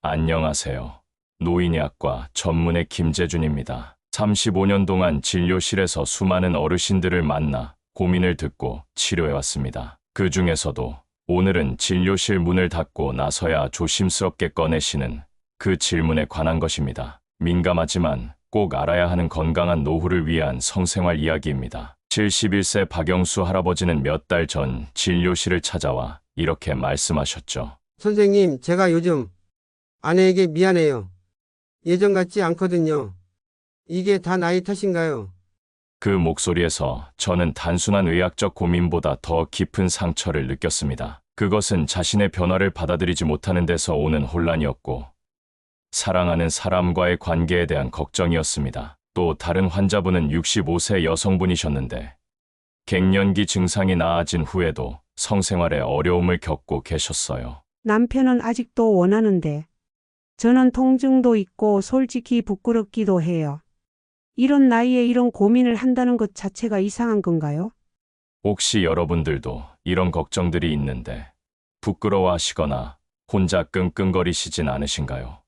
안녕하세요. 노인의학과 전문의 김재준입니다. 35년 동안 진료실에서 수많은 어르신들을 만나 고민을 듣고 치료해왔습니다. 그 중에서도 오늘은 진료실 문을 닫고 나서야 조심스럽게 꺼내시는 그 질문에 관한 것입니다. 민감하지만 꼭 알아야 하는 건강한 노후를 위한 성생활 이야기입니다. 71세 박영수 할아버지는 몇 달 전 진료실을 찾아와 이렇게 말씀하셨죠. 선생님, 제가 요즘 아내에게 미안해요. 예전 같지 않거든요. 이게 다 나이 탓인가요? 그 목소리에서 저는 단순한 의학적 고민보다 더 깊은 상처를 느꼈습니다. 그것은 자신의 변화를 받아들이지 못하는 데서 오는 혼란이었고, 사랑하는 사람과의 관계에 대한 걱정이었습니다. 또 다른 환자분은 65세 여성분이셨는데, 갱년기 증상이 나아진 후에도 성생활에 어려움을 겪고 계셨어요. 남편은 아직도 원하는데 저는 통증도 있고 솔직히 부끄럽기도 해요. 이런 나이에 이런 고민을 한다는 것 자체가 이상한 건가요? 혹시 여러분들도 이런 걱정들이 있는데 부끄러워하시거나 혼자 끙끙거리시진 않으신가요?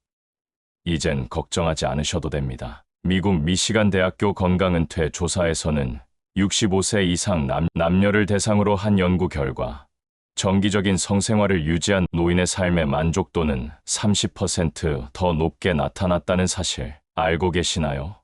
이젠 걱정하지 않으셔도 됩니다. 미국 미시간 대학교 건강은퇴 조사에서는 65세 이상 남녀를 대상으로 한 연구 결과 정기적인 성생활을 유지한 노인의 삶의 만족도는 30% 더 높게 나타났다는 사실 알고 계시나요?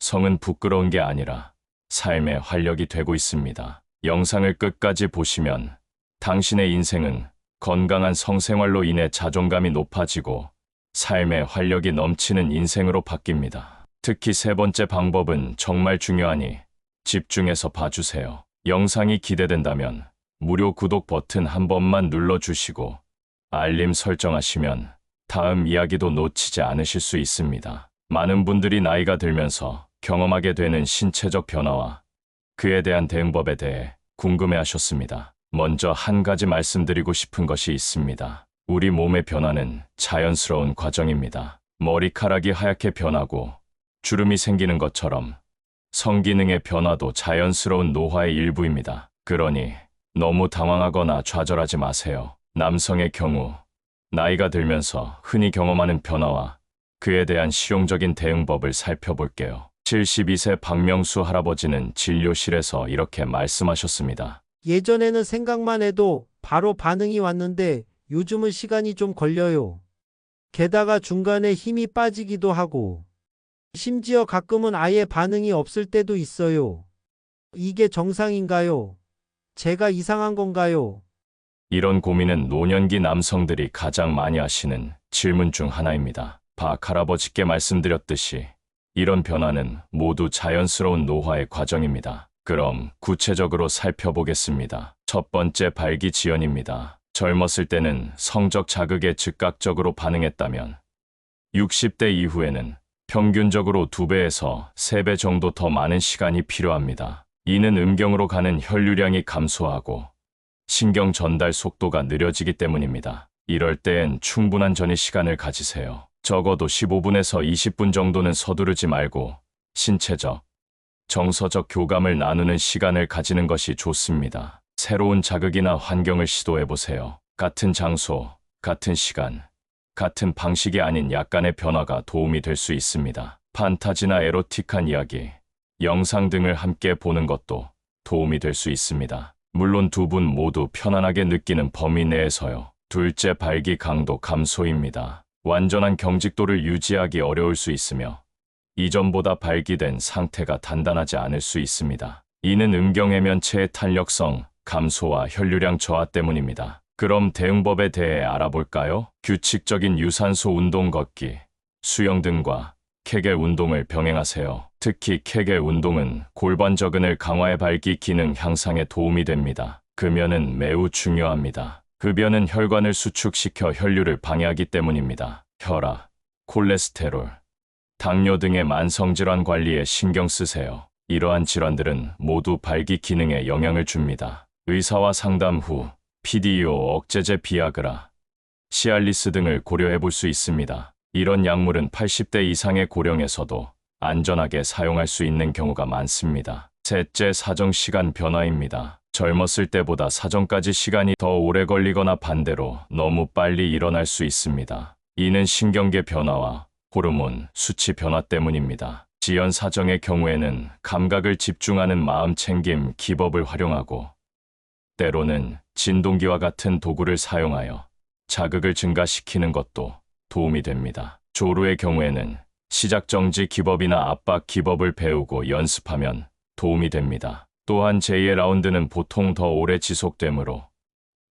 성은 부끄러운 게 아니라 삶의 활력이 되고 있습니다. 영상을 끝까지 보시면 당신의 인생은 건강한 성생활로 인해 자존감이 높아지고 삶의 활력이 넘치는 인생으로 바뀝니다. 특히 세 번째 방법은 정말 중요하니 집중해서 봐주세요. 영상이 기대된다면 무료 구독 버튼 한 번만 눌러주시고 알림 설정하시면 다음 이야기도 놓치지 않으실 수 있습니다. 많은 분들이 나이가 들면서 경험하게 되는 신체적 변화와 그에 대한 대응법에 대해 궁금해하셨습니다. 먼저 한 가지 말씀드리고 싶은 것이 있습니다. 우리 몸의 변화는 자연스러운 과정입니다. 머리카락이 하얗게 변하고 주름이 생기는 것처럼 성기능의 변화도 자연스러운 노화의 일부입니다. 그러니 너무 당황하거나 좌절하지 마세요. 남성의 경우 나이가 들면서 흔히 경험하는 변화와 그에 대한 실용적인 대응법을 살펴볼게요. 72세 박명수 할아버지는 진료실에서 이렇게 말씀하셨습니다. 예전에는 생각만 해도 바로 반응이 왔는데 요즘은 시간이 좀 걸려요. 게다가 중간에 힘이 빠지기도 하고 심지어 가끔은 아예 반응이 없을 때도 있어요. 이게 정상인가요? 제가 이상한 건가요? 이런 고민은 노년기 남성들이 가장 많이 하시는 질문 중 하나입니다. 박 할아버지께 말씀드렸듯이 이런 변화는 모두 자연스러운 노화의 과정입니다. 그럼 구체적으로 살펴보겠습니다. 첫 번째 발기지연입니다. 젊었을 때는 성적 자극에 즉각적으로 반응했다면 60대 이후에는 평균적으로 2배에서 3배 정도 더 많은 시간이 필요합니다. 이는 음경으로 가는 혈류량이 감소하고 신경 전달 속도가 느려지기 때문입니다. 이럴 땐 충분한 전이 시간을 가지세요. 적어도 15분에서 20분 정도는 서두르지 말고 신체적, 정서적 교감을 나누는 시간을 가지는 것이 좋습니다. 새로운 자극이나 환경을 시도해보세요. 같은 장소, 같은 시간, 같은 방식이 아닌 약간의 변화가 도움이 될 수 있습니다. 판타지나 에로틱한 이야기, 영상 등을 함께 보는 것도 도움이 될 수 있습니다. 물론 두 분 모두 편안하게 느끼는 범위 내에서요. 둘째, 발기 강도 감소입니다. 완전한 경직도를 유지하기 어려울 수 있으며 이전보다 발기된 상태가 단단하지 않을 수 있습니다. 이는 음경해면체의 탄력성 감소와 혈류량 저하 때문입니다. 그럼 대응법에 대해 알아볼까요? 규칙적인 유산소 운동 걷기, 수영 등과 케겔 운동을 병행하세요. 특히 케겔 운동은 골반 저근을 강화해 발기 기능 향상에 도움이 됩니다. 금연은 매우 중요합니다. 흡연은 혈관을 수축시켜 혈류를 방해하기 때문입니다. 혈압, 콜레스테롤, 당뇨 등의 만성질환 관리에 신경 쓰세요. 이러한 질환들은 모두 발기 기능에 영향을 줍니다. 의사와 상담 후 PDO 억제제 비아그라, 시알리스 등을 고려해 볼 수 있습니다. 이런 약물은 80대 이상의 고령에서도 안전하게 사용할 수 있는 경우가 많습니다. 셋째, 사정시간 변화입니다. 젊었을 때보다 사정까지 시간이 더 오래 걸리거나 반대로 너무 빨리 일어날 수 있습니다. 이는 신경계 변화와 호르몬, 수치 변화 때문입니다. 지연 사정의 경우에는 감각을 집중하는 마음 챙김 기법을 활용하고 때로는 진동기와 같은 도구를 사용하여 자극을 증가시키는 것도 도움이 됩니다. 조루의 경우에는 시작 정지 기법이나 압박 기법을 배우고 연습하면 도움이 됩니다. 또한 제2의 라운드는 보통 더 오래 지속되므로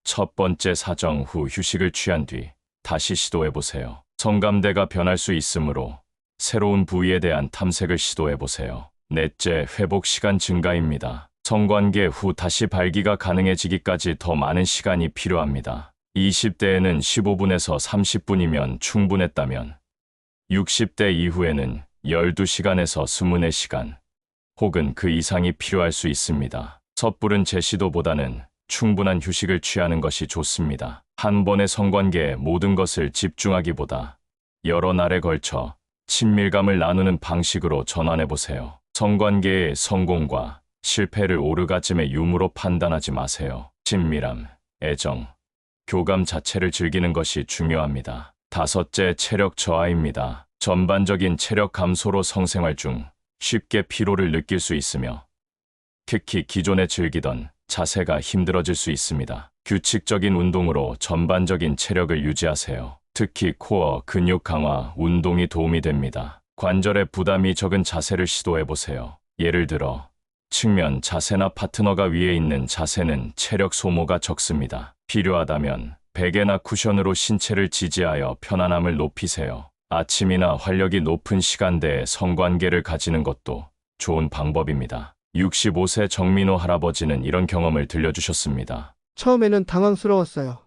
첫 번째 사정 후 휴식을 취한 뒤 다시 시도해보세요. 성감대가 변할 수 있으므로 새로운 부위에 대한 탐색을 시도해보세요. 넷째, 회복 시간 증가입니다. 성관계 후 다시 발기가 가능해지기까지 더 많은 시간이 필요합니다. 20대에는 15분에서 30분이면 충분했다면 60대 이후에는 12시간에서 24시간 혹은 그 이상이 필요할 수 있습니다. 섣부른 재시도보다는 충분한 휴식을 취하는 것이 좋습니다. 한 번의 성관계에 모든 것을 집중하기보다 여러 날에 걸쳐 친밀감을 나누는 방식으로 전환해보세요. 성관계의 성공과 실패를 오르가즘의 유무로 판단하지 마세요. 친밀함, 애정, 교감 자체를 즐기는 것이 중요합니다. 다섯째, 체력 저하입니다. 전반적인 체력 감소로 성생활 중 쉽게 피로를 느낄 수 있으며 특히 기존에 즐기던 자세가 힘들어질 수 있습니다. 규칙적인 운동으로 전반적인 체력을 유지하세요. 특히 코어, 근육 강화, 운동이 도움이 됩니다. 관절에 부담이 적은 자세를 시도해보세요. 예를 들어 측면 자세나 파트너가 위에 있는 자세는 체력 소모가 적습니다. 필요하다면 베개나 쿠션으로 신체를 지지하여 편안함을 높이세요. 아침이나 활력이 높은 시간대에 성관계를 가지는 것도 좋은 방법입니다. 65세 정민호 할아버지는 이런 경험을 들려주셨습니다. 처음에는 당황스러웠어요.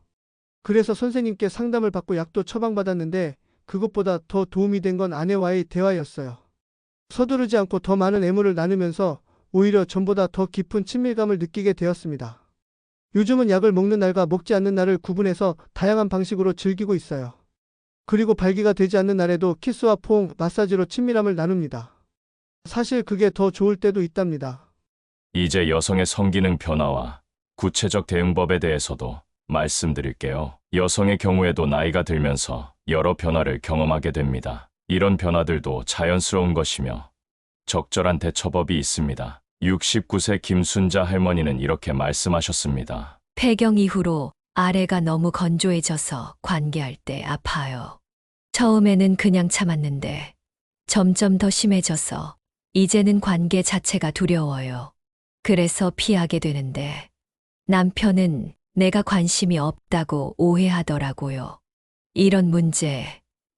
그래서 선생님께 상담을 받고 약도 처방받았는데 그것보다 더 도움이 된 건 아내와의 대화였어요. 서두르지 않고 더 많은 애무를 나누면서 오히려 전보다 더 깊은 친밀감을 느끼게 되었습니다. 요즘은 약을 먹는 날과 먹지 않는 날을 구분해서 다양한 방식으로 즐기고 있어요. 그리고 발기가 되지 않는 날에도 키스와 포옹, 마사지로 친밀함을 나눕니다. 사실 그게 더 좋을 때도 있답니다. 이제 여성의 성기능 변화와 구체적 대응법에 대해서도 말씀드릴게요. 여성의 경우에도 나이가 들면서 여러 변화를 경험하게 됩니다. 이런 변화들도 자연스러운 것이며 적절한 대처법이 있습니다. 69세 김순자 할머니는 이렇게 말씀하셨습니다. 폐경 이후로 아래가 너무 건조해져서 관계할 때 아파요. 처음에는 그냥 참았는데 점점 더 심해져서 이제는 관계 자체가 두려워요. 그래서 피하게 되는데 남편은 내가 관심이 없다고 오해하더라고요. 이런 문제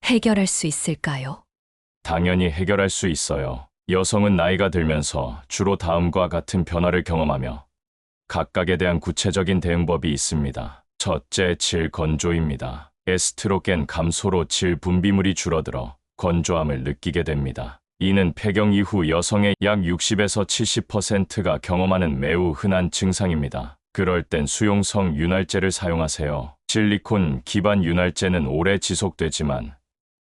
해결할 수 있을까요? 당연히 해결할 수 있어요. 여성은 나이가 들면서 주로 다음과 같은 변화를 경험하며 각각에 대한 구체적인 대응법이 있습니다. 첫째, 질 건조입니다. 에스트로겐 감소로 질 분비물이 줄어들어 건조함을 느끼게 됩니다. 이는 폐경 이후 여성의 약 60에서 70%가 경험하는 매우 흔한 증상입니다. 그럴 땐 수용성 윤활제를 사용하세요. 실리콘 기반 윤활제는 오래 지속되지만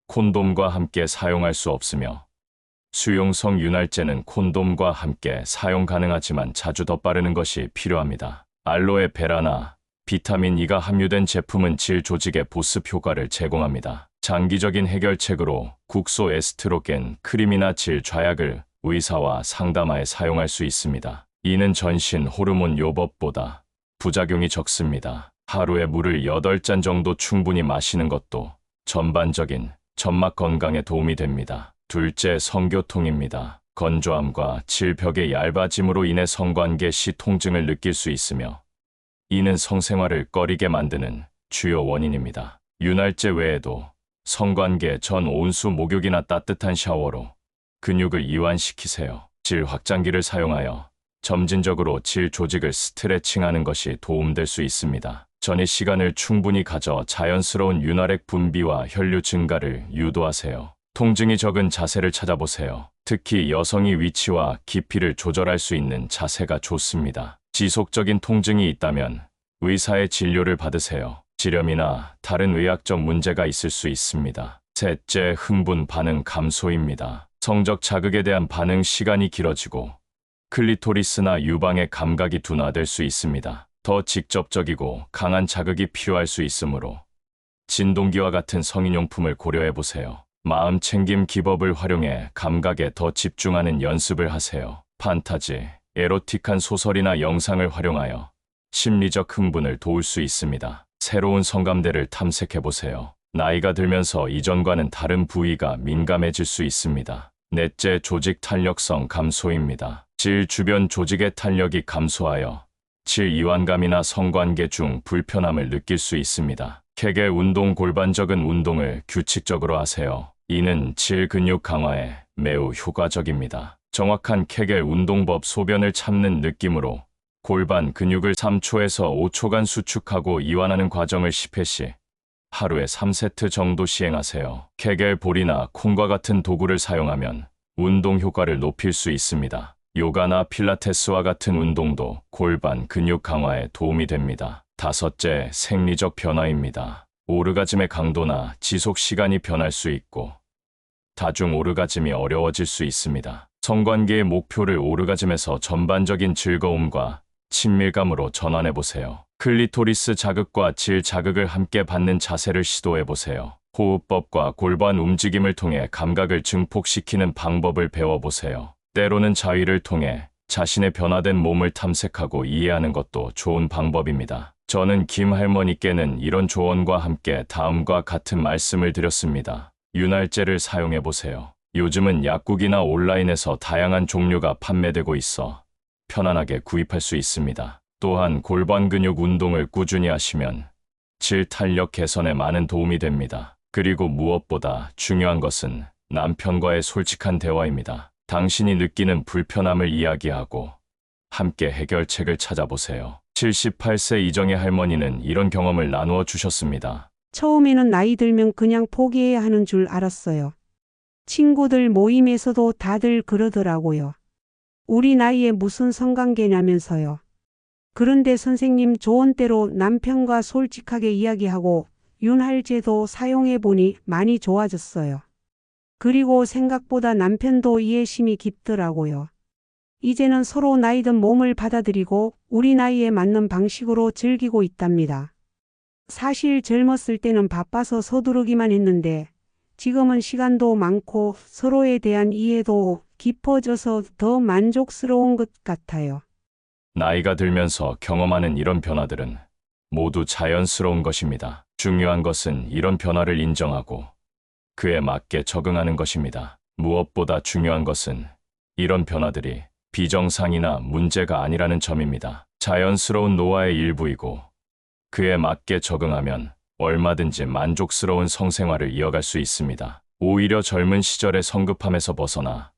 콘돔과 함께 사용할 수 없으며 수용성 윤활제는 콘돔과 함께 사용 가능하지만 자주 덧바르는 것이 필요합니다. 알로에 베라나 비타민 E가 함유된 제품은 질 조직에 보습 효과를 제공합니다. 장기적인 해결책으로 국소 에스트로겐 크림이나 질 좌약을 의사와 상담하에 사용할 수 있습니다. 이는 전신 호르몬 요법보다 부작용이 적습니다. 하루에 물을 8잔 정도 충분히 마시는 것도 전반적인 점막 건강에 도움이 됩니다. 둘째, 성교통입니다. 건조함과 질벽의 얇아짐으로 인해 성관계 시 통증을 느낄 수 있으며 이는 성생활을 꺼리게 만드는 주요 원인입니다. 윤활제 외에도 성관계 전 온수 목욕이나 따뜻한 샤워로 근육을 이완시키세요. 질 확장기를 사용하여 점진적으로 질 조직을 스트레칭하는 것이 도움될 수 있습니다. 전이 시간을 충분히 가져 자연스러운 윤활액 분비와 혈류 증가를 유도하세요. 통증이 적은 자세를 찾아보세요. 특히 여성이 위치와 깊이를 조절할 수 있는 자세가 좋습니다. 지속적인 통증이 있다면 의사의 진료를 받으세요. 지렴이나 다른 의학적 문제가 있을 수 있습니다. 셋째, 흥분 반응 감소입니다. 성적 자극에 대한 반응 시간이 길어지고 클리토리스나 유방의 감각이 둔화될 수 있습니다. 더 직접적이고 강한 자극이 필요할 수 있으므로 진동기와 같은 성인용품을 고려해 보세요. 마음 챙김 기법을 활용해 감각에 더 집중하는 연습을 하세요. 판타지, 에로틱한 소설이나 영상을 활용하여 심리적 흥분을 도울 수 있습니다. 새로운 성감대를 탐색해 보세요. 나이가 들면서 이전과는 다른 부위가 민감해질 수 있습니다. 넷째, 조직 탄력성 감소입니다. 질 주변 조직의 탄력이 감소하여 질 이완감이나 성관계 중 불편함을 느낄 수 있습니다. 케겔 운동 골반적인 운동을 규칙적으로 하세요. 이는 질 근육 강화에 매우 효과적입니다. 정확한 케겔 운동법 소변을 참는 느낌으로 골반 근육을 3초에서 5초간 수축하고 이완하는 과정을 10회 시 하루에 3세트 정도 시행하세요. 케겔 볼이나 콩과 같은 도구를 사용하면 운동 효과를 높일 수 있습니다. 요가나 필라테스와 같은 운동도 골반 근육 강화에 도움이 됩니다. 다섯째, 생리적 변화입니다. 오르가즘의 강도나 지속 시간이 변할 수 있고 다중 오르가즘이 어려워질 수 있습니다. 성관계의 목표를 오르가즘에서 전반적인 즐거움과 친밀감으로 전환해 보세요. 클리토리스 자극과 질 자극을 함께 받는 자세를 시도해 보세요. 호흡법과 골반 움직임을 통해 감각을 증폭시키는 방법을 배워보세요. 때로는 자위를 통해 자신의 변화된 몸을 탐색하고 이해하는 것도 좋은 방법입니다. 저는 김 할머니께는 이런 조언과 함께 다음과 같은 말씀을 드렸습니다. 윤활제를 사용해 보세요. 요즘은 약국이나 온라인에서 다양한 종류가 판매되고 있어 편안하게 구입할 수 있습니다. 또한 골반 근육 운동을 꾸준히 하시면 질 탄력 개선에 많은 도움이 됩니다. 그리고 무엇보다 중요한 것은 남편과의 솔직한 대화입니다. 당신이 느끼는 불편함을 이야기하고 함께 해결책을 찾아보세요. 78세 이정의 할머니는 이런 경험을 나누어 주셨습니다. 처음에는 나이 들면 그냥 포기해야 하는 줄 알았어요. 친구들 모임에서도 다들 그러더라고요. 우리 나이에 무슨 성관계냐면서요. 그런데 선생님 조언대로 남편과 솔직하게 이야기하고 윤활제도 사용해보니 많이 좋아졌어요. 그리고 생각보다 남편도 이해심이 깊더라고요. 이제는 서로 나이 든 몸을 받아들이고 우리 나이에 맞는 방식으로 즐기고 있답니다. 사실 젊었을 때는 바빠서 서두르기만 했는데 지금은 시간도 많고 서로에 대한 이해도 깊어져서 더 만족스러운 것 같아요. 나이가 들면서 경험하는 이런 변화들은 모두 자연스러운 것입니다. 중요한 것은 이런 변화를 인정하고 그에 맞게 적응하는 것입니다. 무엇보다 중요한 것은 이런 변화들이 비정상이나 문제가 아니라는 점입니다. 자연스러운 노화의 일부이고 그에 맞게 적응하면 얼마든지 만족스러운 성생활을 이어갈 수 있습니다. 오히려 젊은 시절의 성급함에서 벗어나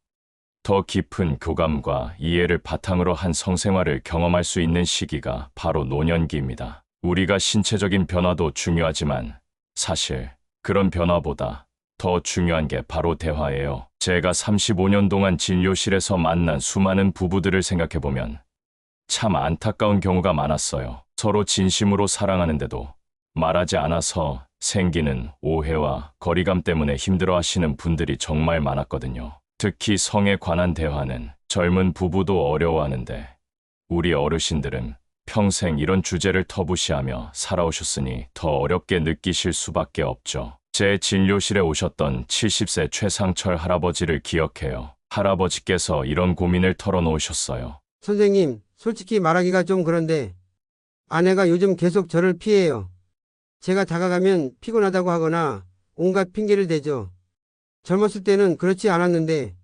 더 깊은 교감과 이해를 바탕으로 한 성생활을 경험할 수 있는 시기가 바로 노년기입니다. 우리가 신체적인 변화도 중요하지만 사실 그런 변화보다 더 중요한 게 바로 대화예요. 제가 35년 동안 진료실에서 만난 수많은 부부들을 생각해보면 참 안타까운 경우가 많았어요. 서로 진심으로 사랑하는데도 말하지 않아서 생기는 오해와 거리감 때문에 힘들어하시는 분들이 정말 많았거든요. 특히 성에 관한 대화는 젊은 부부도 어려워하는데 우리 어르신들은 평생 이런 주제를 터부시하며 살아오셨으니 더 어렵게 느끼실 수밖에 없죠. 제 진료실에 오셨던 70세 최상철 할아버지를 기억해요. 할아버지께서 이런 고민을 털어놓으셨어요. 선생님, 솔직히 말하기가 좀 그런데 아내가 요즘 계속 저를 피해요. 제가 다가가면 피곤하다고 하거나 온갖 핑계를 대죠. 젊었을 때는 그렇지 않았는데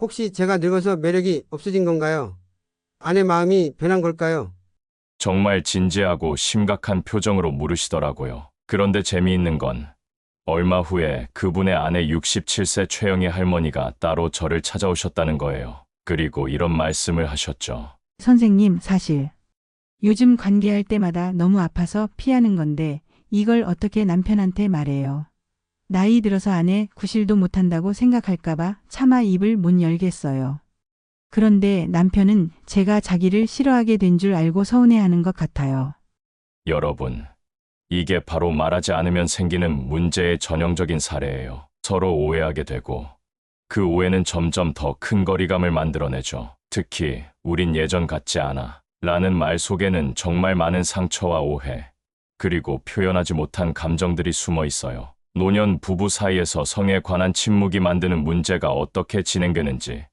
혹시 제가 늙어서 매력이 없어진 건가요? 아내 마음이 변한 걸까요? 정말 진지하고 심각한 표정으로 물으시더라고요. 그런데 재미있는 건 얼마 후에 그분의 아내 67세 최영희 할머니가 따로 저를 찾아오셨다는 거예요. 그리고 이런 말씀을 하셨죠. 선생님, 사실 요즘 관계할 때마다 너무 아파서 피하는 건데 이걸 어떻게 남편한테 말해요. 나이 들어서 아내 구실도 못한다고 생각할까봐 차마 입을 못 열겠어요. 그런데 남편은 제가 자기를 싫어하게 된 줄 알고 서운해하는 것 같아요. 여러분, 이게 바로 말하지 않으면 생기는 문제의 전형적인 사례예요. 서로 오해하게 되고 그 오해는 점점 더 큰 거리감을 만들어내죠. 특히 우린 예전 같지 않아 라는 말 속에는 정말 많은 상처와 오해, 그리고 표현하지 못한 감정들이 숨어 있어요. 노년 부부 사이에서 성에 관한 침묵이 만드는 문제가 어떻게 진행되는지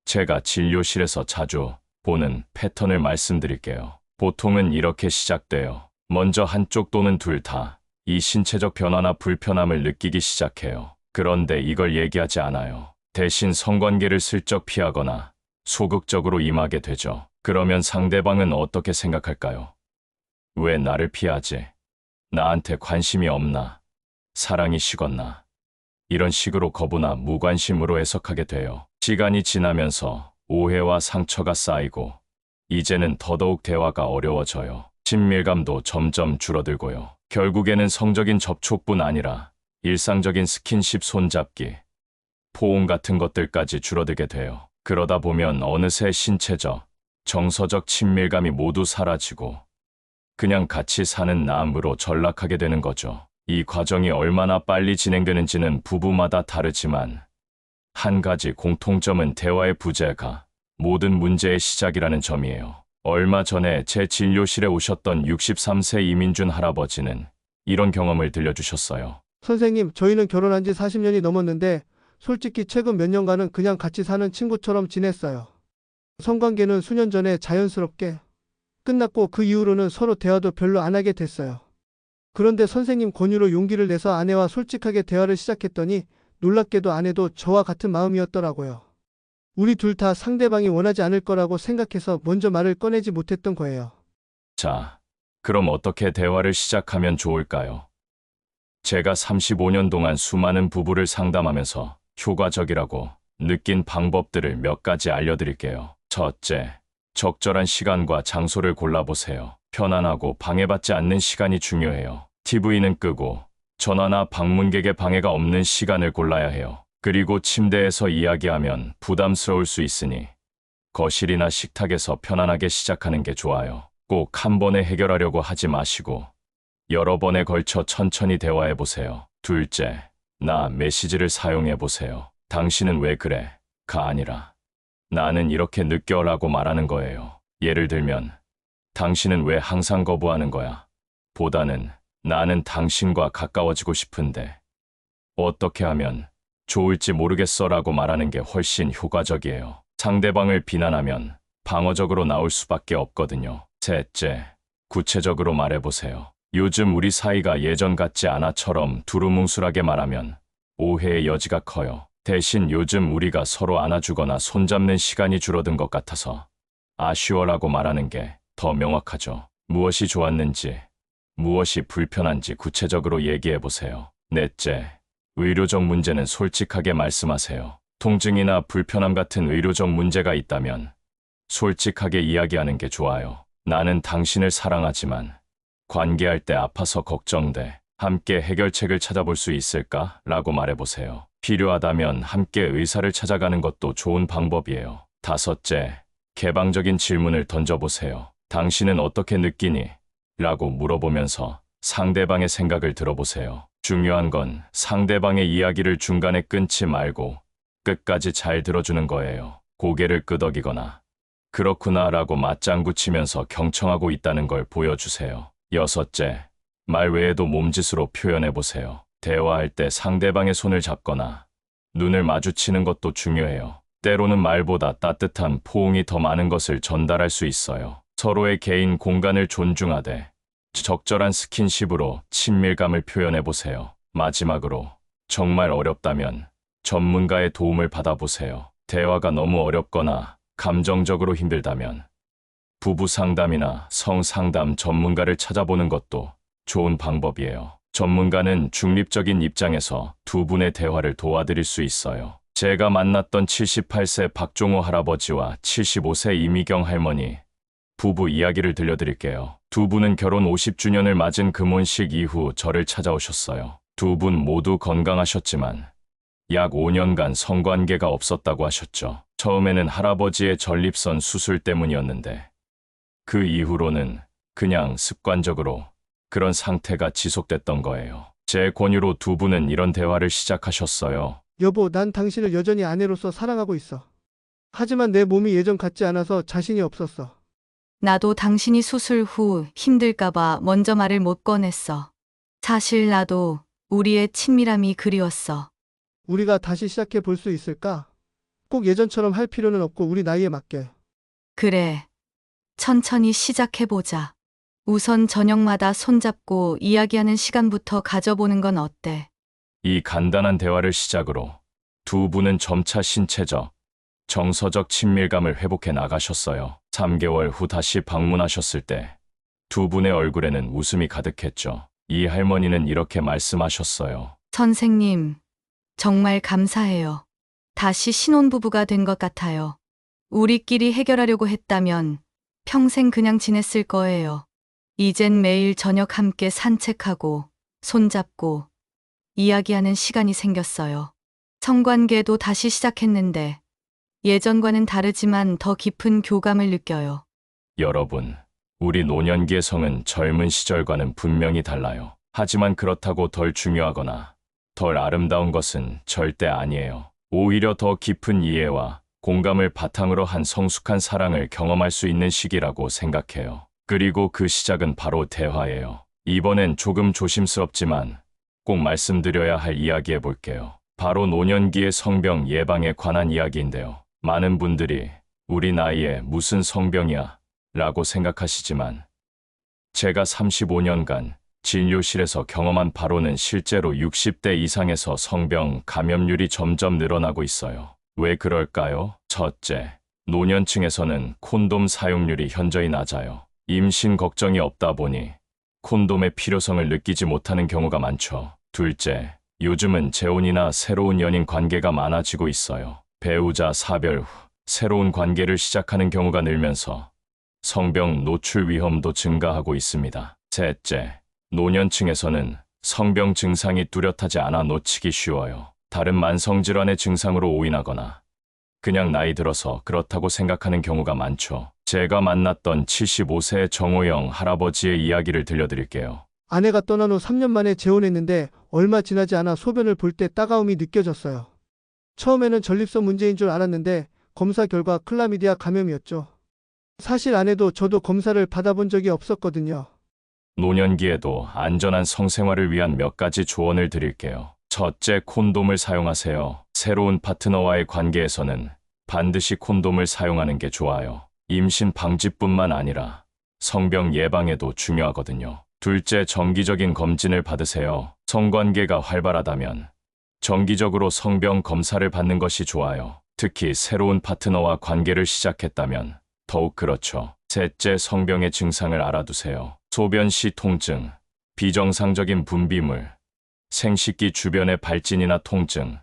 제가 진료실에서 자주 보는 패턴을 말씀드릴게요. 보통은 이렇게 시작돼요. 먼저 한쪽 또는 둘 다 이 신체적 변화나 불편함을 느끼기 시작해요. 그런데 이걸 얘기하지 않아요. 대신 성관계를 슬쩍 피하거나 소극적으로 임하게 되죠. 그러면 상대방은 어떻게 생각할까요? 왜 나를 피하지? 나한테 관심이 없나? 사랑이 식었나? 이런 식으로 거부나 무관심으로 해석하게 돼요. 시간이 지나면서 오해와 상처가 쌓이고 이제는 더더욱 대화가 어려워져요. 친밀감도 점점 줄어들고요. 결국에는 성적인 접촉뿐 아니라 일상적인 스킨십, 손잡기, 포옹 같은 것들까지 줄어들게 돼요. 그러다 보면 어느새 신체적, 정서적 친밀감이 모두 사라지고 그냥 같이 사는 남으로 전락하게 되는 거죠. 이 과정이 얼마나 빨리 진행되는지는 부부마다 다르지만 한 가지 공통점은 대화의 부재가 모든 문제의 시작이라는 점이에요. 얼마 전에 제 진료실에 오셨던 63세 이민준 할아버지는 이런 경험을 들려주셨어요. 선생님, 저희는 결혼한 지 40년이 넘었는데 솔직히 최근 몇 년간은 그냥 같이 사는 친구처럼 지냈어요. 성관계는 수년 전에 자연스럽게 끝났고 그 이후로는 서로 대화도 별로 안 하게 됐어요. 그런데 선생님 권유로 용기를 내서 아내와 솔직하게 대화를 시작했더니 놀랍게도 아내도 저와 같은 마음이었더라고요. 우리 둘 다 상대방이 원하지 않을 거라고 생각해서 먼저 말을 꺼내지 못했던 거예요. 자, 그럼 어떻게 대화를 시작하면 좋을까요? 제가 35년 동안 수많은 부부를 상담하면서 효과적이라고 느낀 방법들을 몇 가지 알려드릴게요. 첫째, 적절한 시간과 장소를 골라보세요. 편안하고 방해받지 않는 시간이 중요해요. TV는 끄고 전화나 방문객의 방해가 없는 시간을 골라야 해요. 그리고 침대에서 이야기하면 부담스러울 수 있으니 거실이나 식탁에서 편안하게 시작하는 게 좋아요. 꼭 한 번에 해결하려고 하지 마시고 여러 번에 걸쳐 천천히 대화해 보세요. 둘째, 나 메시지를 사용해 보세요. 당신은 왜 그래? 가 아니라 나는 이렇게 느껴라고 말하는 거예요. 예를 들면 당신은 왜 항상 거부하는 거야? 보다는 나는 당신과 가까워지고 싶은데 어떻게 하면 좋을지 모르겠어라고 말하는 게 훨씬 효과적이에요. 상대방을 비난하면 방어적으로 나올 수밖에 없거든요. 셋째, 구체적으로 말해보세요. 요즘 우리 사이가 예전 같지 않아처럼 두루뭉술하게 말하면 오해의 여지가 커요. 대신 요즘 우리가 서로 안아주거나 손잡는 시간이 줄어든 것 같아서 아쉬워라고 말하는 게 더 명확하죠. 무엇이 좋았는지, 무엇이 불편한지 구체적으로 얘기해보세요. 넷째, 의료적 문제는 솔직하게 말씀하세요. 통증이나 불편함 같은 의료적 문제가 있다면 솔직하게 이야기하는 게 좋아요. 나는 당신을 사랑하지만 관계할 때 아파서 걱정돼. 함께 해결책을 찾아볼 수 있을까? 라고 말해보세요. 필요하다면 함께 의사를 찾아가는 것도 좋은 방법이에요. 다섯째, 개방적인 질문을 던져보세요. 당신은 어떻게 느끼니? 라고 물어보면서 상대방의 생각을 들어보세요. 중요한 건 상대방의 이야기를 중간에 끊지 말고 끝까지 잘 들어주는 거예요. 고개를 끄덕이거나 그렇구나 라고 맞장구 치면서 경청하고 있다는 걸 보여주세요. 여섯째, 말 외에도 몸짓으로 표현해보세요. 대화할 때 상대방의 손을 잡거나 눈을 마주치는 것도 중요해요. 때로는 말보다 따뜻한 포옹이 더 많은 것을 전달할 수 있어요. 서로의 개인 공간을 존중하되 적절한 스킨십으로 친밀감을 표현해보세요. 마지막으로, 정말 어렵다면 전문가의 도움을 받아보세요. 대화가 너무 어렵거나 감정적으로 힘들다면 부부 상담이나 성상담 전문가를 찾아보는 것도 좋은 방법이에요. 전문가는 중립적인 입장에서 두 분의 대화를 도와드릴 수 있어요. 제가 만났던 78세 박종호 할아버지와 75세 이미경 할머니 부부 이야기를 들려드릴게요. 두 분은 결혼 50주년을 맞은 금혼식 이후 저를 찾아오셨어요. 두 분 모두 건강하셨지만 약 5년간 성관계가 없었다고 하셨죠. 처음에는 할아버지의 전립선 수술 때문이었는데 그 이후로는 그냥 습관적으로 그런 상태가 지속됐던 거예요. 제 권유로 두 분은 이런 대화를 시작하셨어요. 여보, 난 당신을 여전히 아내로서 사랑하고 있어. 하지만 내 몸이 예전 같지 않아서 자신이 없었어. 나도 당신이 수술 후 힘들까봐 먼저 말을 못 꺼냈어. 사실 나도 우리의 친밀함이 그리웠어. 우리가 다시 시작해 볼 수 있을까? 꼭 예전처럼 할 필요는 없고 우리 나이에 맞게. 그래. 천천히 시작해보자. 우선 저녁마다 손잡고 이야기하는 시간부터 가져보는 건 어때? 이 간단한 대화를 시작으로 두 분은 점차 신체적, 정서적 친밀감을 회복해 나가셨어요. 3개월 후 다시 방문하셨을 때 두 분의 얼굴에는 웃음이 가득했죠. 이 할머니는 이렇게 말씀하셨어요. 선생님, 정말 감사해요. 다시 신혼부부가 된 것 같아요. 우리끼리 해결하려고 했다면 평생 그냥 지냈을 거예요. 이젠 매일 저녁 함께 산책하고 손잡고 이야기하는 시간이 생겼어요. 성관계도 다시 시작했는데 예전과는 다르지만 더 깊은 교감을 느껴요. 여러분, 우리 노년기의 성은 젊은 시절과는 분명히 달라요. 하지만 그렇다고 덜 중요하거나 덜 아름다운 것은 절대 아니에요. 오히려 더 깊은 이해와 공감을 바탕으로 한 성숙한 사랑을 경험할 수 있는 시기라고 생각해요. 그리고 그 시작은 바로 대화예요. 이번엔 조금 조심스럽지만 꼭 말씀드려야 할 이야기 해볼게요. 바로 노년기의 성병 예방에 관한 이야기인데요. 많은 분들이 우리 나이에 무슨 성병이야 라고 생각하시지만 제가 35년간 진료실에서 경험한 바로는 실제로 60대 이상에서 성병 감염률이 점점 늘어나고 있어요. 왜 그럴까요? 첫째, 노년층에서는 콘돔 사용률이 현저히 낮아요. 임신 걱정이 없다 보니 콘돔의 필요성을 느끼지 못하는 경우가 많죠. 둘째, 요즘은 재혼이나 새로운 연인 관계가 많아지고 있어요. 배우자 사별 후 새로운 관계를 시작하는 경우가 늘면서 성병 노출 위험도 증가하고 있습니다. 셋째, 노년층에서는 성병 증상이 뚜렷하지 않아 놓치기 쉬워요. 다른 만성질환의 증상으로 오인하거나 그냥 나이 들어서 그렇다고 생각하는 경우가 많죠. 제가 만났던 75세의 정호영 할아버지의 이야기를 들려드릴게요. 아내가 떠난 후 3년 만에 재혼했는데 얼마 지나지 않아 소변을 볼 때 따가움이 느껴졌어요. 처음에는 전립선 문제인 줄 알았는데 검사 결과 클라미디아 감염이었죠. 사실 아내도 저도 검사를 받아본 적이 없었거든요. 노년기에도 안전한 성생활을 위한 몇 가지 조언을 드릴게요. 첫째, 콘돔을 사용하세요. 새로운 파트너와의 관계에서는 반드시 콘돔을 사용하는 게 좋아요. 임신 방지뿐만 아니라 성병 예방에도 중요하거든요. 둘째, 정기적인 검진을 받으세요. 성관계가 활발하다면 정기적으로 성병 검사를 받는 것이 좋아요. 특히 새로운 파트너와 관계를 시작했다면 더욱 그렇죠. 셋째, 성병의 증상을 알아두세요. 소변 시 통증, 비정상적인 분비물, 생식기 주변의 발진이나 통증,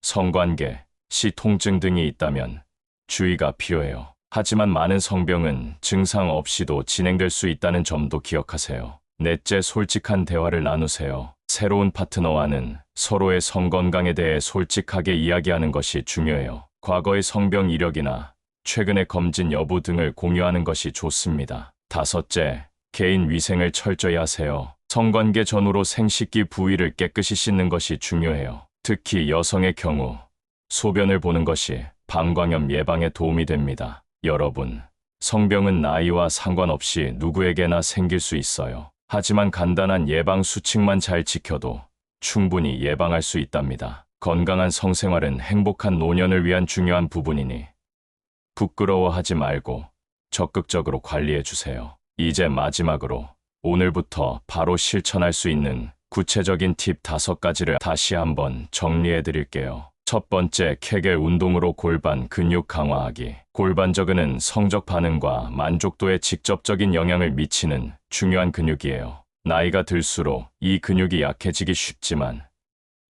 성관계 시 통증 등이 있다면 주의가 필요해요. 하지만 많은 성병은 증상 없이도 진행될 수 있다는 점도 기억하세요. 넷째, 솔직한 대화를 나누세요. 새로운 파트너와는 서로의 성건강에 대해 솔직하게 이야기하는 것이 중요해요. 과거의 성병 이력이나 최근의 검진 여부 등을 공유하는 것이 좋습니다. 다섯째, 개인 위생을 철저히 하세요. 성관계 전후로 생식기 부위를 깨끗이 씻는 것이 중요해요. 특히 여성의 경우 소변을 보는 것이 방광염 예방에 도움이 됩니다. 여러분, 성병은 나이와 상관없이 누구에게나 생길 수 있어요. 하지만 간단한 예방 수칙만 잘 지켜도 충분히 예방할 수 있답니다. 건강한 성생활은 행복한 노년을 위한 중요한 부분이니 부끄러워하지 말고 적극적으로 관리해 주세요. 이제 마지막으로 오늘부터 바로 실천할 수 있는 구체적인 팁 5가지를 다시 한번 정리해 드릴게요. 첫 번째, 케겔 운동으로 골반 근육 강화하기. 골반저근은 성적 반응과 만족도에 직접적인 영향을 미치는 중요한 근육이에요. 나이가 들수록 이 근육이 약해지기 쉽지만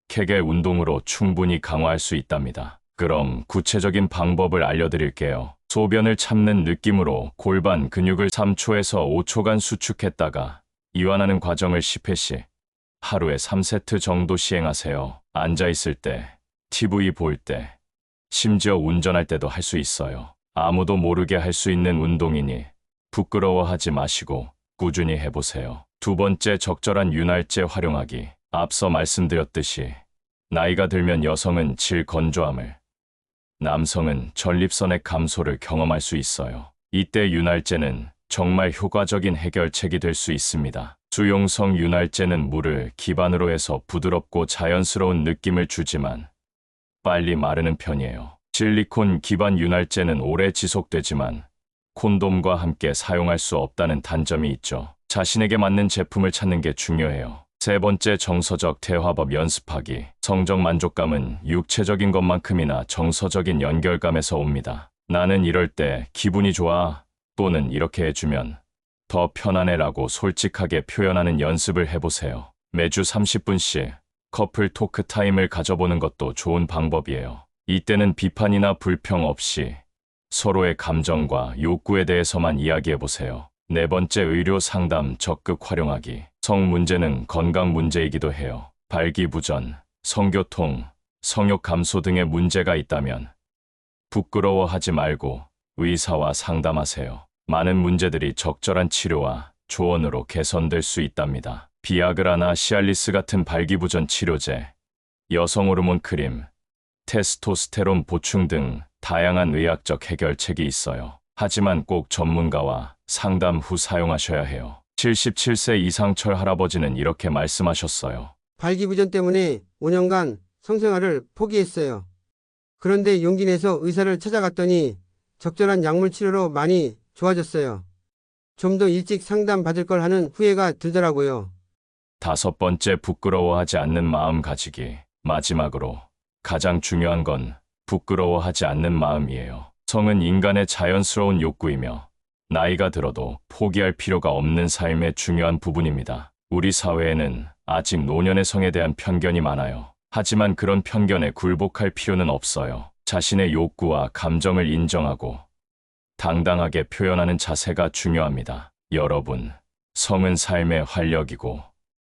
케겔 운동으로 충분히 강화할 수 있답니다. 그럼 구체적인 방법을 알려드릴게요. 소변을 참는 느낌으로 골반 근육을 3초에서 5초간 수축했다가 이완하는 과정을 10회씩 하루에 3세트 정도 시행하세요. 앉아있을 때, TV 볼 때, 심지어 운전할 때도 할 수 있어요. 아무도 모르게 할 수 있는 운동이니 부끄러워하지 마시고 꾸준히 해보세요. 두 번째, 적절한 윤활제 활용하기. 앞서 말씀드렸듯이 나이가 들면 여성은 질 건조함을, 남성은 전립선의 감소를 경험할 수 있어요. 이때 윤활제는 정말 효과적인 해결책이 될 수 있습니다. 수용성 윤활제는 물을 기반으로 해서 부드럽고 자연스러운 느낌을 주지만 빨리 마르는 편이에요. 실리콘 기반 윤활제는 오래 지속되지만 콘돔과 함께 사용할 수 없다는 단점이 있죠. 자신에게 맞는 제품을 찾는 게 중요해요. 세 번째, 정서적 대화법 연습하기. 성적 만족감은 육체적인 것만큼이나 정서적인 연결감에서 옵니다. 나는 이럴 때 기분이 좋아, 또는 이렇게 해주면 더 편안해라고 솔직하게 표현하는 연습을 해보세요. 매주 30분씩 커플 토크 타임을 가져보는 것도 좋은 방법이에요. 이때는 비판이나 불평 없이 서로의 감정과 욕구에 대해서만 이야기해보세요. 네 번째, 의료 상담 적극 활용하기. 성 문제는 건강 문제이기도 해요. 발기부전, 성교통, 성욕 감소 등의 문제가 있다면 부끄러워하지 말고 의사와 상담하세요. 많은 문제들이 적절한 치료와 조언으로 개선될 수 있답니다. 비아그라나 시알리스 같은 발기부전 치료제, 여성 호르몬 크림, 테스토스테론 보충 등 다양한 의학적 해결책이 있어요. 하지만 꼭 전문가와 상담 후 사용하셔야 해요. 77세 이상철 할아버지는 이렇게 말씀하셨어요. 발기부전 때문에 5년간 성생활을 포기했어요. 그런데 용기 내서 의사를 찾아갔더니 적절한 약물 치료로 많이 좋아졌어요. 좀 더 일찍 상담 받을 걸 하는 후회가 들더라고요. 다섯 번째, 부끄러워하지 않는 마음 가지기. 마지막으로 가장 중요한 건 부끄러워하지 않는 마음이에요. 성은 인간의 자연스러운 욕구이며 나이가 들어도 포기할 필요가 없는 삶의 중요한 부분입니다. 우리 사회에는 아직 노년의 성에 대한 편견이 많아요. 하지만 그런 편견에 굴복할 필요는 없어요. 자신의 욕구와 감정을 인정하고 당당하게 표현하는 자세가 중요합니다. 여러분, 성은 삶의 활력이고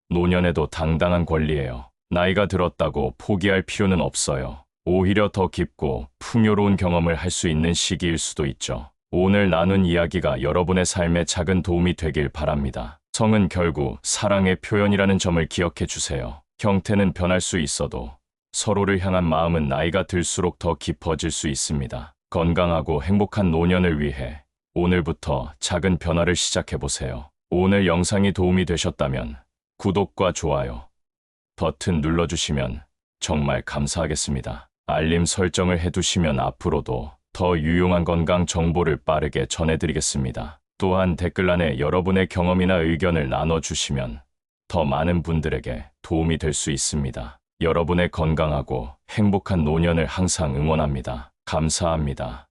노년에도 당당한 권리예요. 나이가 들었다고 포기할 필요는 없어요. 오히려 더 깊고 풍요로운 경험을 할 수 있는 시기일 수도 있죠. 오늘 나눈 이야기가 여러분의 삶에 작은 도움이 되길 바랍니다. 성은 결국 사랑의 표현이라는 점을 기억해 주세요. 형태는 변할 수 있어도 서로를 향한 마음은 나이가 들수록 더 깊어질 수 있습니다. 건강하고 행복한 노년을 위해 오늘부터 작은 변화를 시작해 보세요. 오늘 영상이 도움이 되셨다면 구독과 좋아요 버튼 눌러주시면 정말 감사하겠습니다. 알림 설정을 해두시면 앞으로도 더 유용한 건강 정보를 빠르게 전해드리겠습니다. 또한 댓글란에 여러분의 경험이나 의견을 나눠주시면 더 많은 분들에게 도움이 될 수 있습니다. 여러분의 건강하고 행복한 노년을 항상 응원합니다. 감사합니다.